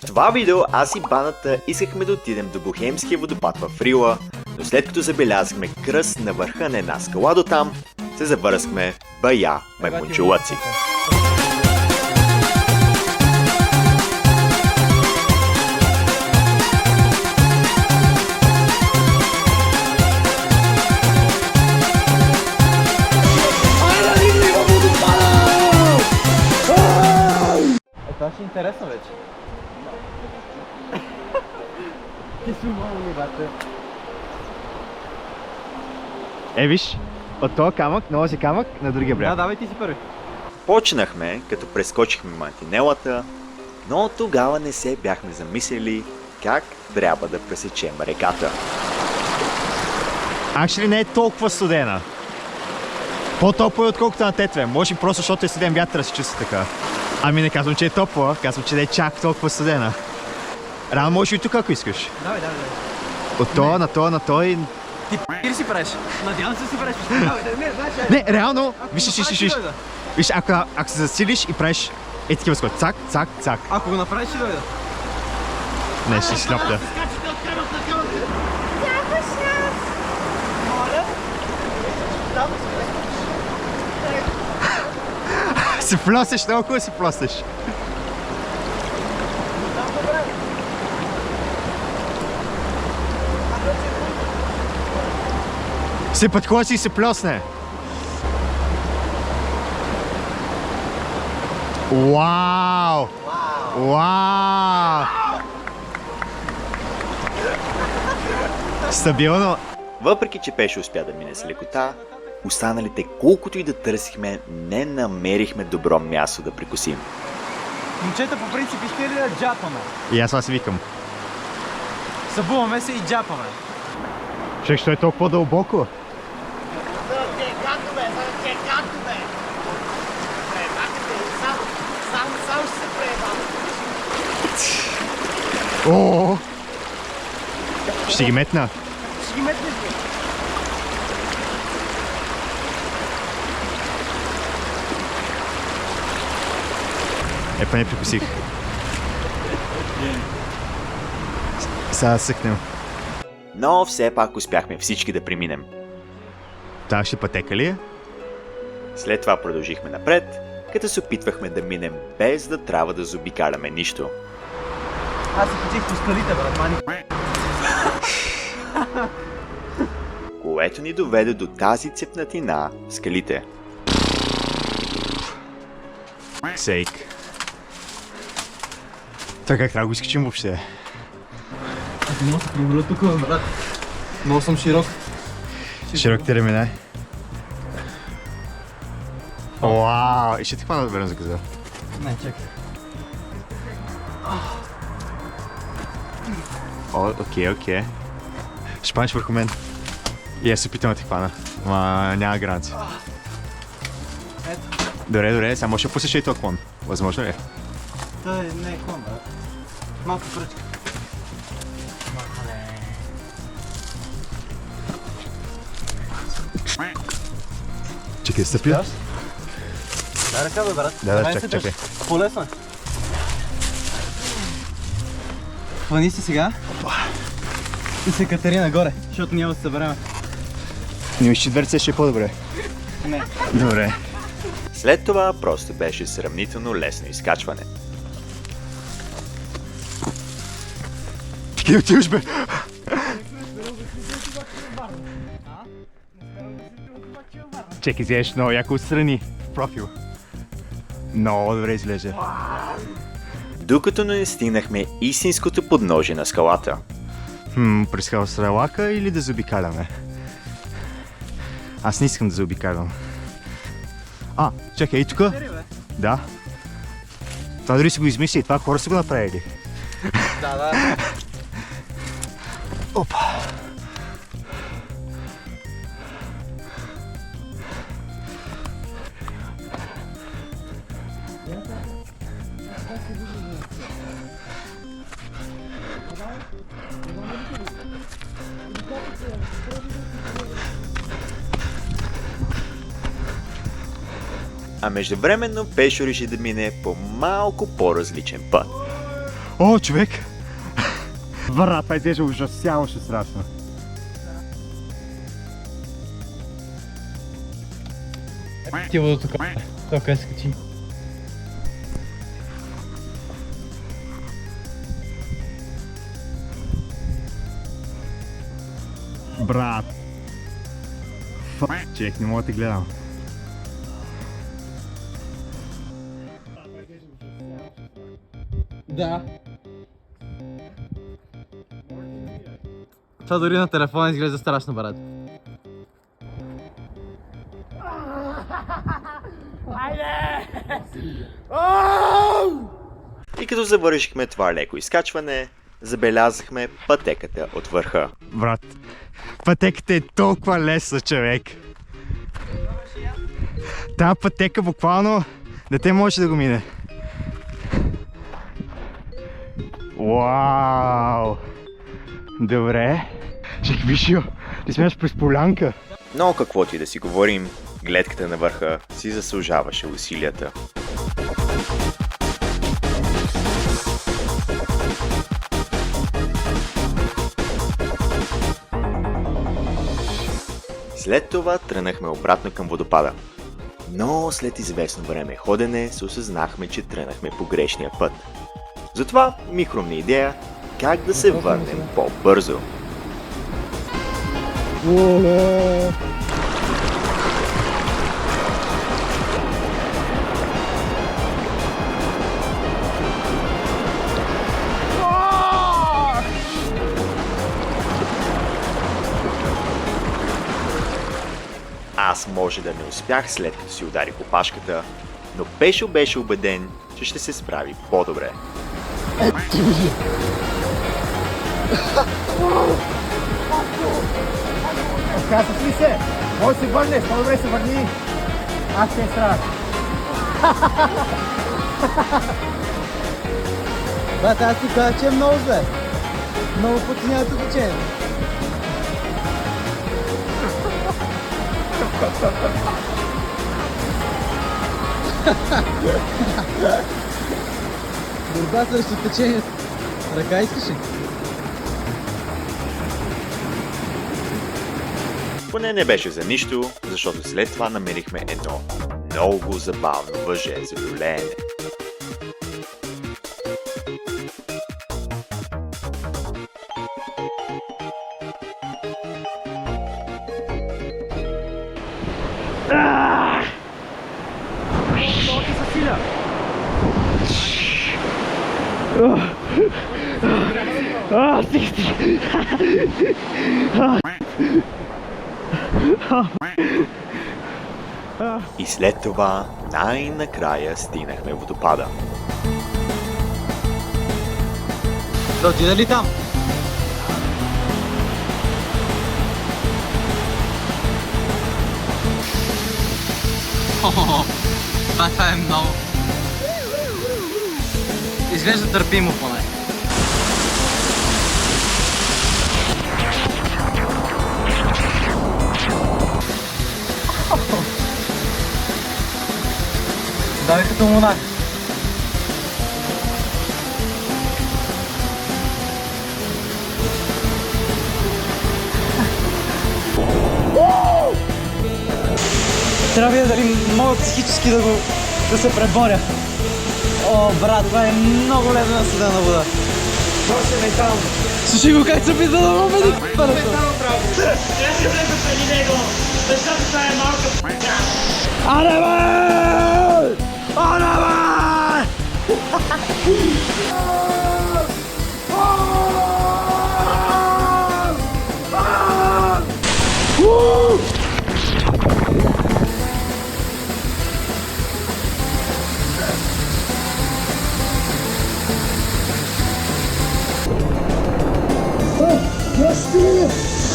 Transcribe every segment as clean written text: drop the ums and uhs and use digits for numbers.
това видео аз и бандата искахме да отидем до Бохемския водопад в Рила, но след като забелязахме кръст на върха на една скала до там, се завързахме бая маймунчулъци. Това ще е интересно вече. Ти си умолни, бате. Виж, от този камък, носи камък на другия бряг. Да, давай ти си първи. Почнахме, като прескочихме мантинелата, но тогава не се бяхме замислили как трябва да пресечем реката. Actually не е толкова студена. По-топло е отколкото на Тетве. Може би просто защото е студен вятър се чувства така. Ами не казвам, че е топла, казвам, че не е чак толкова студена. Рано можеш и тук, ако искаш. Давай. От това на това и... Ти ли си правиш? Надявам се си правиш. Не, реално, виж. Виж, ако се засилиш и правиш такива скоро. Цак, цак, цак. Ако го направиш, ще дойда. Не, ще слепта. Се плосеш, много хубаво се плосеш. Се подходи и се плосне. Вау! Вау! Стабилно. Въпреки че Пешо успя да мине с лекота, останалите, колкото и да търсихме, не намерихме добро място да прекусим. Момчета, по принцип, искате ли да джапаме? И аз си викам. Събуваме се и джапаме. Човек, що е толкова дълбоко? О! Ще ги метна. Ще ги метнеш ли? Па не прикусих. Сега съкнем. Но все пак успяхме всички да преминем. Та ще пътека ли е? След това продължихме напред, като се опитвахме да минем без да трябва да заобикаляме нищо. Аз се качих по скалите, брат, мани. Което ни доведе до тази цепнатина в скалите. Сейк. Така как трябва да го изкачим въобще? Аз не мога да се проболя тук, брат. Много съм широк. Широките ремена. Вау! И ще ти хвана да берем за газа. Не, чакай. О, окей. Ще панеш върху мен. И аз се опитам да ти хвана. Ма няма гаранция. Ето. Добре, сега може да пуснеш и този клон. Възможно ли? Той не е клон, брат. Малко пръчка. Чакай, стъпя. Дай ръка, бе, брат. Да, чакай. По-лесно е. Хвани се сега. И се катери нагоре, защото няма да се събереме. Не мисля, че дверце ще е по-добре. Не. Добре. След това просто беше сравнително лесно изкачване. Ти отиваш, бе! Чекай, изглеждаш много яко отстрани. В профил. Много добре изглежда. Докато не стигнахме истинското подножие на скалата. През Халстралака или да заобикаляме? Аз не искам да заобикалям. Чакай, и тук? Да. Това дори си го измисли, това хора са го направили. Да. Опа. А междувременно Пешо реши да мине по малко по-различен път. О, човек! Брат, това изглежда ужасяващо страшно. Ти вода тук. Тока скачи. Брат! Човек, не мога да те гледам. Да. Това дори на телефона изглежда страшно, брат. И като завършихме това леко изкачване, забелязахме пътеката от върха. Брат, пътеката е толкова лесна, човек. Тая пътека буквално дете може да го мине. Вау! Добре. Чек, виж я, ти смееш през полянка. Но каквото и да си говорим, гледката на върха си заслужаваше усилията. След това тръгнахме обратно към водопада. Но след известно време ходене се осъзнахме, че тръгнахме по грешния път. Затова ми хрумна идея как да се върнем по-бързо. Аз може да не успях след като си удари опашката, но Пешо беше убеден, че ще се справи по-добре. Казваш ли се? Може да се върнеш, по-добре се върни. Аз ще е страх. Брат, аз ти казах, че е много зле. Много пъти няма да тече. Борба срещу течението. Ръка искаш ли? Поне не беше за нищо, защото след това намерихме едно много забавно въже за люлеене. И след това най-накрая стигнахме водопада. Да отида ли там? Това е много. Изглежда търпимо поне. Давай като монах. Трябва да дали мога психически да се преборя. О, брат, това е много лесно на студена вода. Може метално. Слушай го как се опита да ме убеди. Метално право. Трябва да влезе преди него, защото това е малка Аре бе! Аре бе!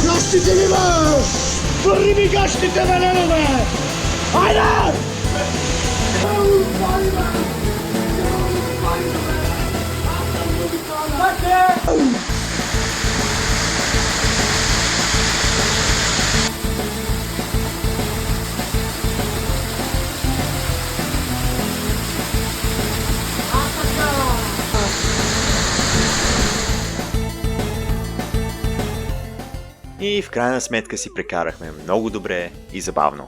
Гащите ли бе! Върни ми гащите бе, лело бе! Айде! И в крайна сметка си прекарахме много добре и забавно.